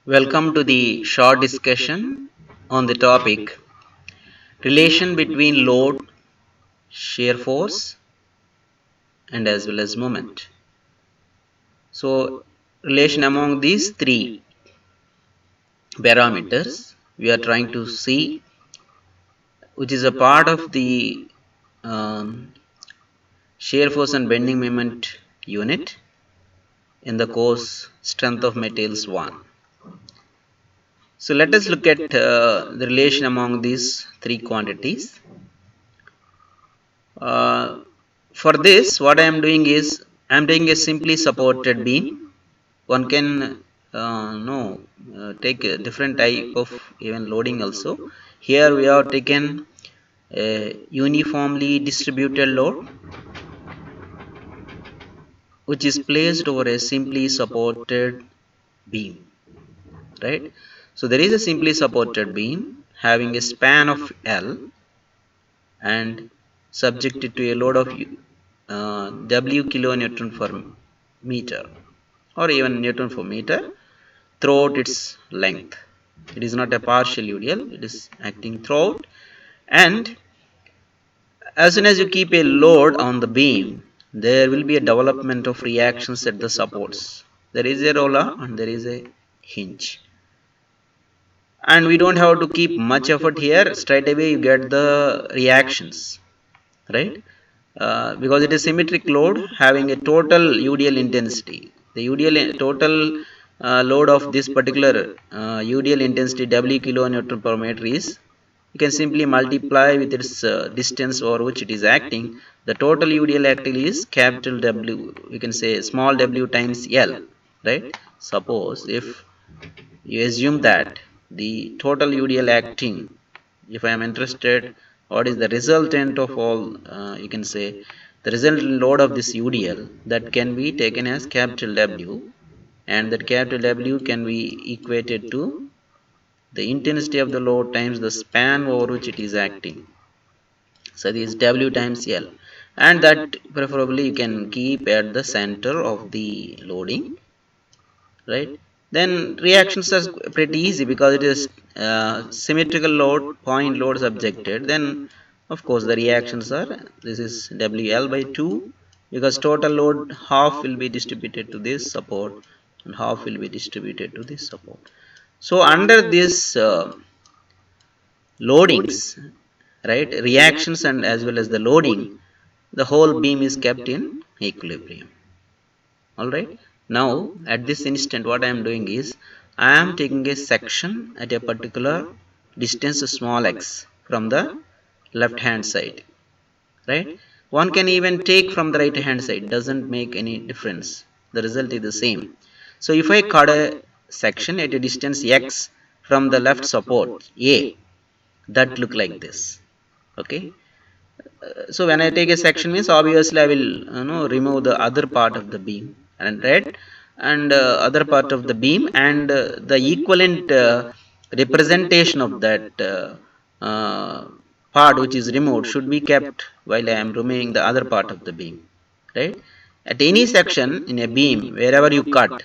Welcome to the short discussion on the topic relation between load, shear force and as well as moment. So relation among these three parameters we are trying to see, which is a part of the um, shear force and bending moment unit in the course strength of materials 1. So let us look at the relation among these three quantities. Uh, for this, what I am doing is I am taking a simply supported beam. One can take a different type of even loading also. Here we have taken a uniformly distributed load which is placed over a simply supported beam, right? So there is a simply supported beam having a span of L and subjected to a load of W kilonewton per meter or even Newton per meter throughout its length. It is not a partial UDL, it is acting throughout, and as soon as you keep a load on the beam, there will be a development of reactions at the supports. There is a roller and there is a hinge. And we don't have to keep much effort here, straight away you get the reactions, right? Because it is symmetric load having a total UDL intensity. The UDL total load of this particular UDL intensity W kilonewton per meter is, you can simply multiply with its distance over which it is acting. The total UDL acting is capital W, we can say small w times L, right? Suppose if you assume that the total UDL acting, if I am interested what is the resultant of all, you can say the resultant load of this UDL, that can be taken as capital W, and that capital W can be equated to the intensity of the load times the span over which it is acting. So this is W times L, and that preferably you can keep at the center of the loading, right? Then reactions are pretty easy because it is symmetrical load, point load subjected. Then of course the reactions are, this is WL by 2, because total load half will be distributed to this support and half will be distributed to this support. So under this loadings, right, reactions and as well as the loading, the whole beam is kept in equilibrium. Alright, now at this instant what I am doing is I am taking a section at a particular distance small x from the left hand side, right? One can even take from the right hand side, doesn't make any difference, the result is the same. So if I cut a section at a distance x from the left support A, that look like this, okay? So when I take a section means obviously I will remove the other part of the beam and right, and other part of the beam, and the equivalent representation of that part which is removed should be kept while I am removing the other part of the beam, right? At any section in a beam, wherever you cut,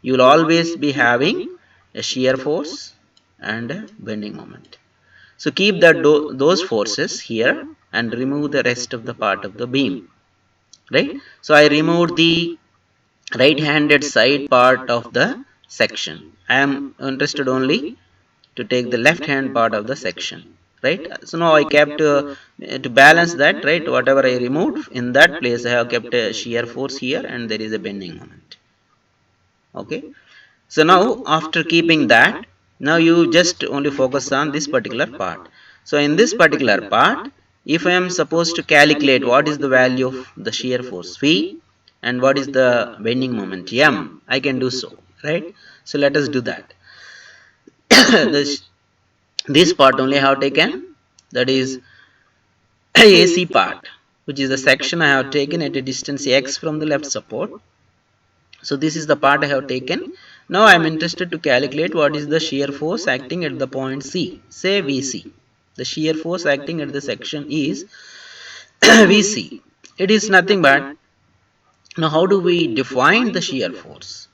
you will always be having a shear force and a bending moment. So keep those forces here and remove the rest of the part of the beam, right? So I removed the right-handed side part of the section. I am interested only to take the left-hand part of the section, right? So now I kept to balance that, right? Whatever I removed in that place, I have kept a shear force here, and there is a bending moment. Okay. So now after keeping that, now you just only focus on this particular part. So in this particular part, if I am supposed to calculate what is the value of the shear force Phi and what is the bending moment M, I can do so, right? So let us do that. this part only I have taken, that is AC part, which is the section I have taken at a distance x from the left support. So this is the part I have taken. Now I am interested to calculate what is the shear force acting at the point C, say VC. The shear force acting at the section is VC. It is nothing but, now how do we define the shear force,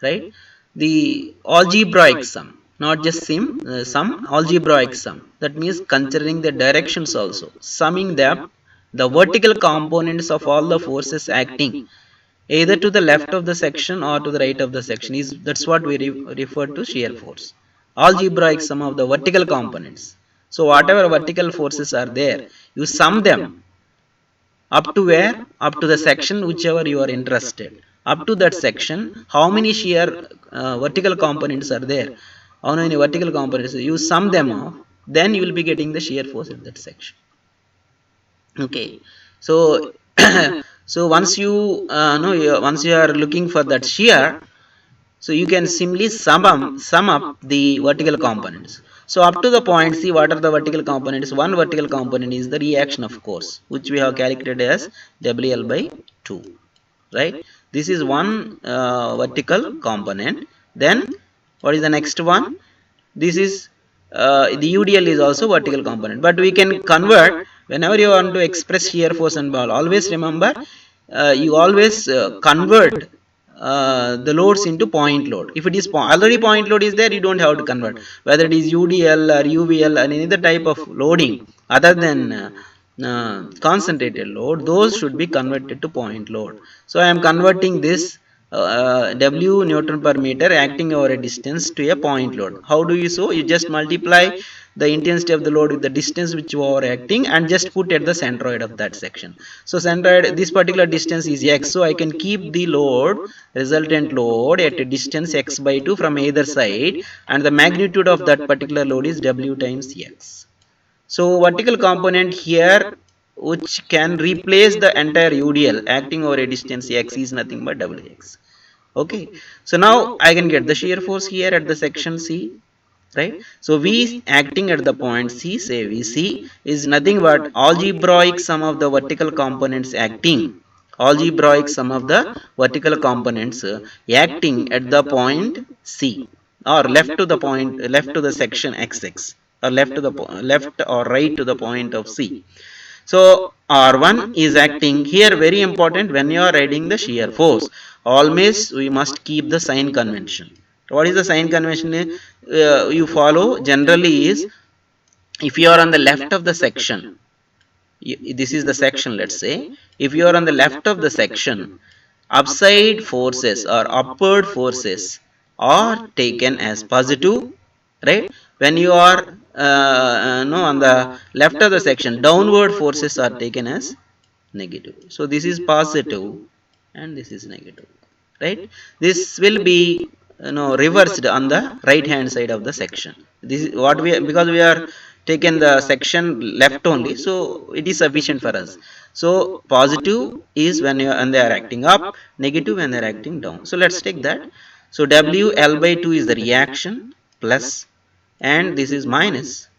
right? the algebraic sum, not just sum, algebraic sum. That means considering the directions also, summing the vertical components of all the forces acting either to the left of the section or to the right of the section is that's what we refer to shear force. Algebraic sum of the vertical components. So whatever vertical forces are there, you sum them up to where? Up to the section whichever you are interested. Up to that section, how many shear vertical components are there? How many vertical components? You sum them off, then you will be getting the shear force in that section. Okay, so so once you know once you are looking for that shear, so you can simply sum up the vertical components. So up to the point, see what are the vertical components. One vertical component is the reaction, of course, which we have calculated as WL by 2, right? This is one vertical component. Then what is the next one? This is the UDL is also vertical component, but we can convert whenever you want to express shear force and ball. Always remember, you always convert the loads into point load. If it is already point load is there, you don't have to convert. Whether it is UDL or UVL or any other type of loading other than concentrated load, those should be converted to point load. So I am converting this W Newton per meter acting over a distance to a point load. How do you so? You just multiply the intensity of the load with the distance which you are acting and just put at the centroid of that section. So centroid, this particular distance is x, so I can keep the load, resultant load, at a distance x by 2 from either side, and the magnitude of that particular load is W times x. So vertical component here which can replace the entire UDL acting over a distance x is nothing but Wx. Okay, so now I can get the shear force here at the section C, right? So V acting at the point C, say VC, is nothing but algebraic sum of the vertical components acting, algebraic sum of the vertical components acting at the point C, or left to the point, left to the section XX, or left to the left or right to the point of C. So R1 is acting here, very important when you are writing the shear force. Always we must keep the sign convention. What is the sign convention you follow generally is, if you are on the left of the section, this is the section, let's say, if you are on the left of the section, upside forces or upward forces are taken as positive, right? When you are no, on the left of the section, downward forces are taken as negative. So this is positive and this is negative, right? This will be reversed on the right hand side of the section. This is what we, because we are taken the section left only, so it is sufficient for us. So positive is when you and they are acting up, negative when they are acting down. So let's take that. So WL by 2 is the reaction, plus, and this is minus.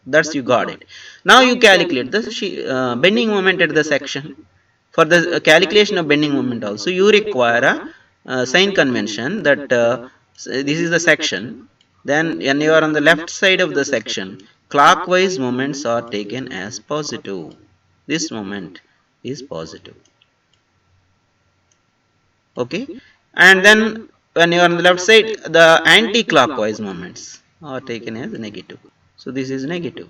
That's, you got it. Now you calculate the bending moment at the section. For the calculation of bending moment also, you require a sign convention that this is the section. Then when you are on the left side of the section, clockwise moments are taken as positive. This moment is positive. Okay, and then when you are on the left side, the anti-clockwise moments are taken as negative. So this is negative.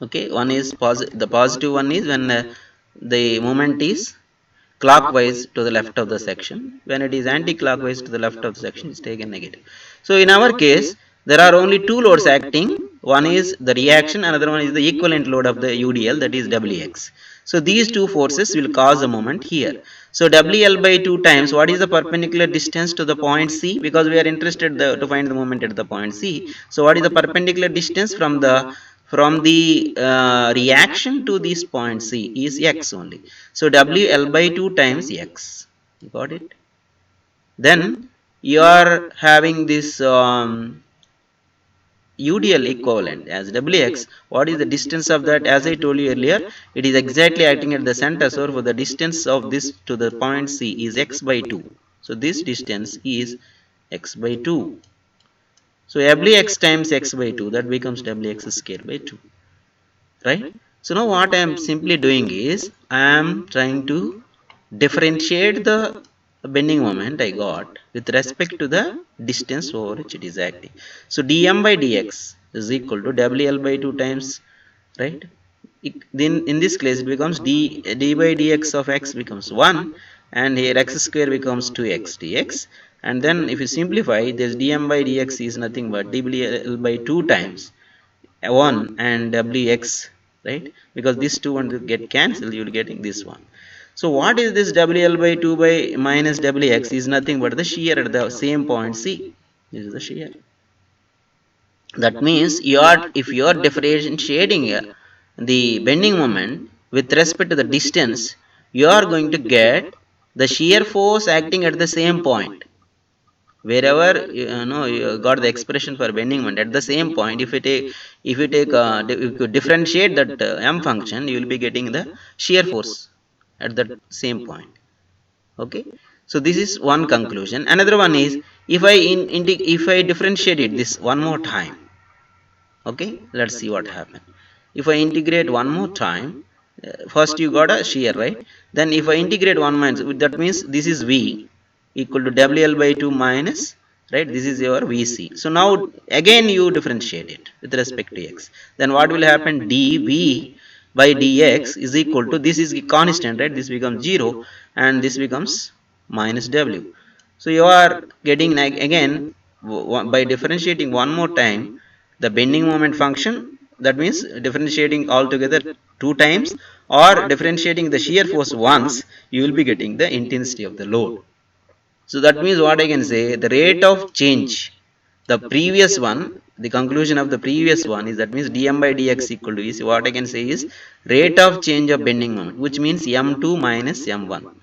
Okay, one is positive. The positive one is when the moment is clockwise to the left of the section. When it is anti-clockwise to the left of the section, is taken negative. So in our case, there are only two loads acting. One is the reaction, another one is the equivalent load of the UDL, that is Wx. So these two forces will cause a moment here. So WL by 2 times, what is the perpendicular distance to the point C? Because we are interested to find the moment at the point C. So what is the perpendicular distance from the reaction to this point C is x only. So WL by 2 times x. Got it? Then you are having this UDL equivalent as Wx. What is the distance of that? As I told you earlier, it is exactly acting at the center. So for the distance of this to the point C is x by 2. So this distance is x by 2. So Wx times x by 2, that becomes Wx square by 2. Right? So now what I am simply doing is, I am trying to differentiate the bending moment I got with respect to the distance over which it is acting. So dm by dx is equal to wl by 2 times, right? Then in this case it becomes d by dx of x becomes 1, and here x square becomes 2x dx, and then if you simplify, this dm by dx is nothing but dbl by 2 times 1 and wx, right? Because these two ones get cancelled, you will getting this one. So what is this wl by 2 by minus wx is nothing but the shear at the same point c. This is the shear. That means if you are differentiating the bending moment with respect to the distance, you are going to get the shear force acting at the same point. Wherever you got the expression for bending moment at the same point, if you could differentiate that m function, you will be getting the shear force at that same point. Okay, so this is one conclusion. Another one is, if I differentiate it this one more time, okay, let's see what happens. If I integrate one more time, first you got a shear, right? Then if I integrate one minus, that means this is v equal to wl by 2 minus, right? This is your vc. So now again you differentiate it with respect to x. Then what will happen? dv by dx is equal to, this is constant, right? This becomes 0 and this becomes minus w. So you are getting, like, again, by differentiating one more time the bending moment function, that means differentiating altogether two times, or differentiating the shear force once, you will be getting the intensity of the load. So that means what I can say, the rate of change, the previous one, the conclusion of the previous one is, that means dm by dx equal to is, what I can say is rate of change of bending moment, which means m2 minus m1,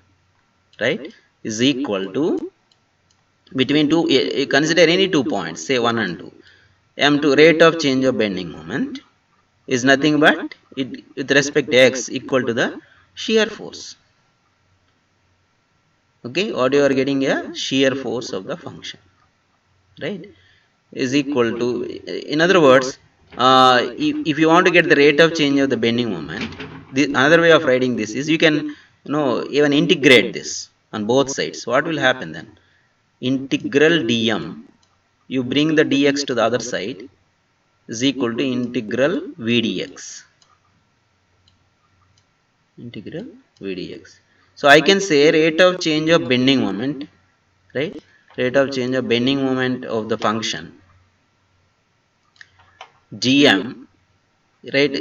right, is equal to, between two, consider any 2 points, say 1 and 2, m2 rate of change of bending moment is nothing but it with respect to x equal to the shear force. Okay, what you are getting, a shear force of the function, right, is equal to, in other words, if you want to get the rate of change of the bending moment, another way of writing this is, you can even integrate this on both sides. What will happen then? Integral dm, you bring the dx to the other side, is equal to integral vdx, integral vdx. So I can say rate of change of bending moment, right, rate of change of bending moment of the function gm, right,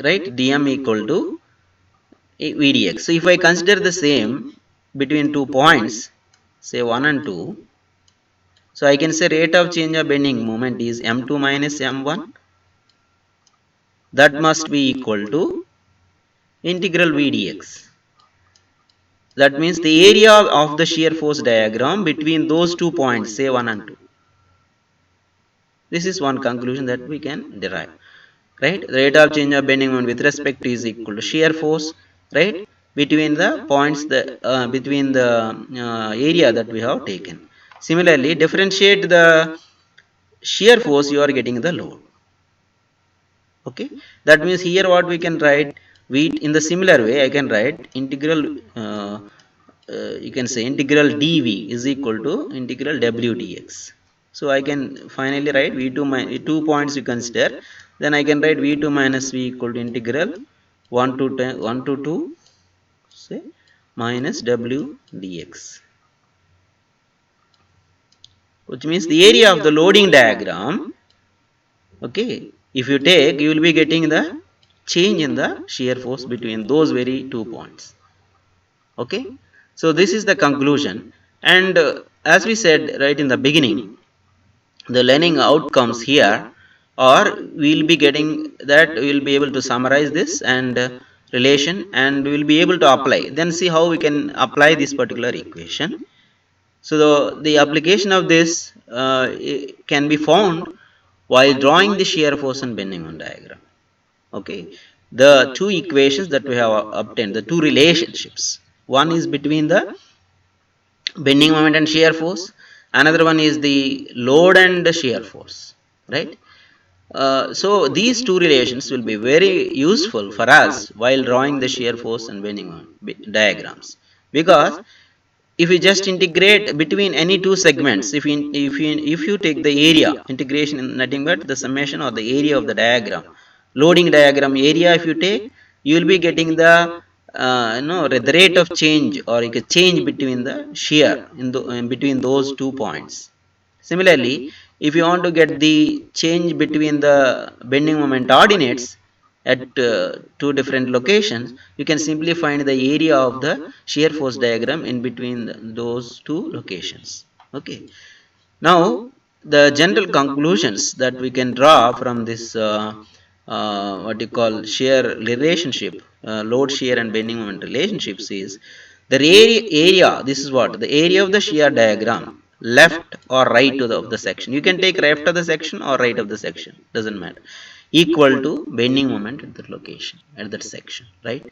right, dm equal to vdx. So if I consider the same between 2 points, say 1 and 2, so I can say rate of change of bending moment is m2 minus m1, that must be equal to integral vdx. That means the area of the shear force diagram between those 2 points, say 1 and 2. This is one conclusion that we can derive, right? The rate of change of bending moment with respect to is equal to shear force, right, between the points, between the area that we have taken. Similarly, differentiate the shear force, you are getting the load. Okay, that means here what we can write, we in the similar way I can write integral, you can say integral dv is equal to integral w dx. So I can finally write v2 minus 2 points you consider, then I can write v2 minus v equal to integral 1 to 10, 1 to 2, say, minus w dx, which means the area of the loading diagram. Okay, if you take, you will be getting the change in the shear force between those very 2 points. Okay, so this is the conclusion. And as we said right in the beginning, the learning outcomes here are, we will be getting that, we will be able to summarize this and relation, and we will be able to apply, then see how we can apply this particular equation. So the application of this can be found while drawing the shear force and bending moment diagram. Okay, the two equations that we have obtained, the two relationships, one is between the bending moment and shear force, another one is the load and the shear force, right? So these two relations will be very useful for us while drawing the shear force and bending moment diagrams, because if you just integrate between any two segments, if you take the area integration in nothing but the summation or the area of the diagram, loading diagram area, if you take, you will be getting the the rate of change or like a change between the shear in between those 2 points. Similarly, if you want to get the change between the bending moment ordinates at two different locations, you can simply find the area of the shear force diagram in between those two locations. Okay. Now, the general conclusions that we can draw from this what you call shear relationship, load shear and bending moment relationships is the area. This is what the area of the shear diagram, left or right of the section. You can take left of the section or right of the section, doesn't matter. Equal to bending moment at that location, at that section, right?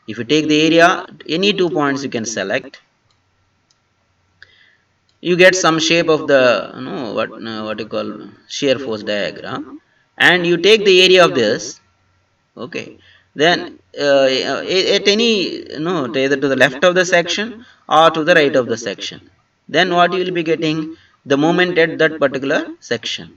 If you take the area, any 2 points you can select, you get some shape of the what you call shear force diagram, and you take the area of this. Okay, then at any either to the left of the section or to the right of the section, then what you will be getting, the moment at that particular section.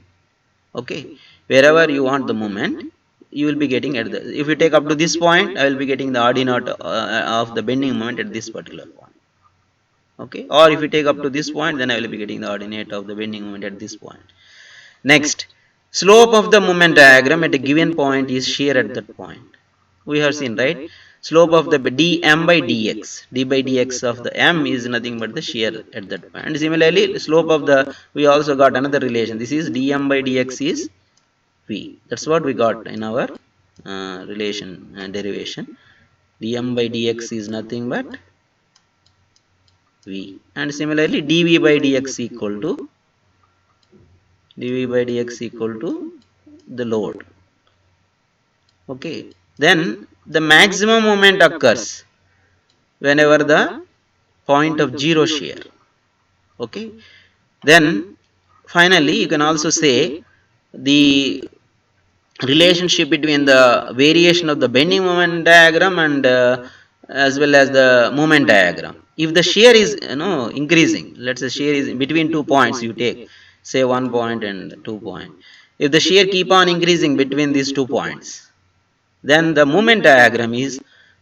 Okay, wherever you want the moment, you will be getting at the, if you take up to this point, I will be getting the ordinate of the bending moment at this particular point. Okay, or if you take up to this point, then I will be getting the ordinate of the bending moment at this point. Next, slope of the moment diagram at a given point is shear at that point. We have seen, right? Slope of the dm by dx, d by dx of the m is nothing but the shear at that point. And similarly, slope of the, we also got another relation, this is dm by dx is v. That's what we got in our relation derivation. dm by dx is nothing but v, and similarly dv by dx equal to the load. Okay, then the maximum moment occurs whenever the point of zero shear. Okay, then finally you can also say the relationship between the variation of the bending moment diagram and as well as the moment diagram. If the shear is increasing, let's say shear is between 2 points, you take say 1 point and 2 point. If the shear keep on increasing between these 2 points, then the moment diagram is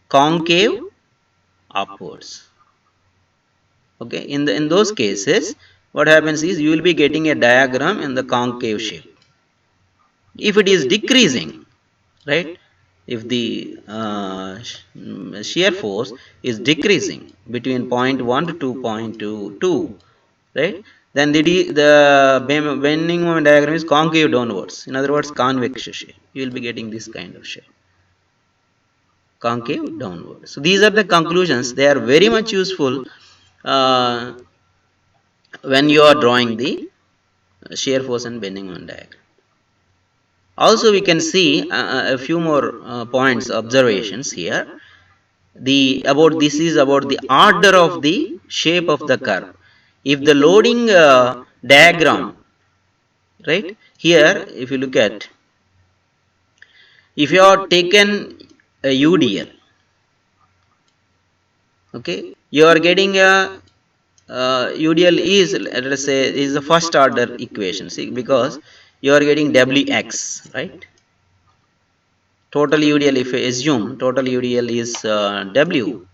concave upwards. Okay, in those cases, what happens is you will be getting a diagram in the concave shape. If it is decreasing, right, if the shear force is decreasing between point 1 to 2.22, right, then the bending moment diagram is concave downwards, in other words convex shape. You will be getting this kind of shape, concave downward. So these are the conclusions. They are very much useful uh, when you are drawing the shear force and bending moment diagram. Also, we can see a few more points, observations here. The about this is about the order of the shape of the curve. If the loading diagram, right, here if you look at, if you are taken a UDL, okay, you are getting a UDL is, let us say, is the first order equation. See, because you are getting Wx, right? Total UDL, if you assume total UDL is W,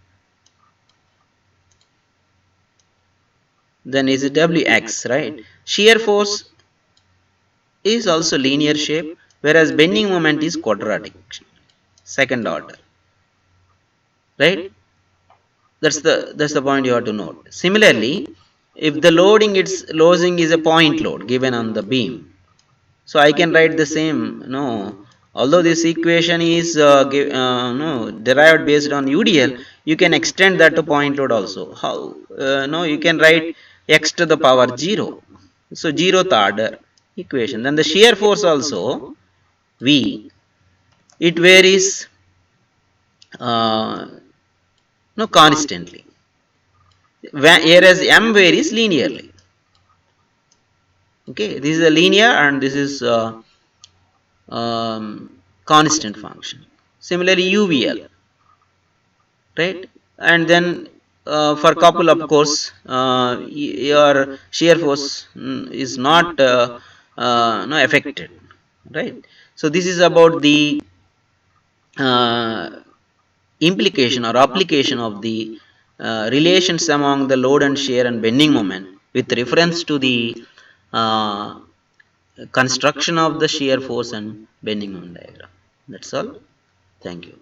then is it Wx, right? Shear force is also linear shape, whereas bending moment is quadratic, second order, right? That's the point you have to note. Similarly, if the loading, its loading is a point load given on the beam, so I can write the same. No, although this equation is no, derived based on UDL, you can extend that to point load also. How? No, you can write x to the power 0. So zeroth order equation. Then the shear force also V, it varies uh, no constantly, whereas M varies linearly. Okay, this is a linear and this is constant function. Similarly, UVL, right? And then for couple, of course, your shear force is not no affected, right? So this is about the uh, implication or application of the relations among the load and shear and bending moment with reference to the uh, construction of the shear force and bending moment diagram. That's all. Thank you.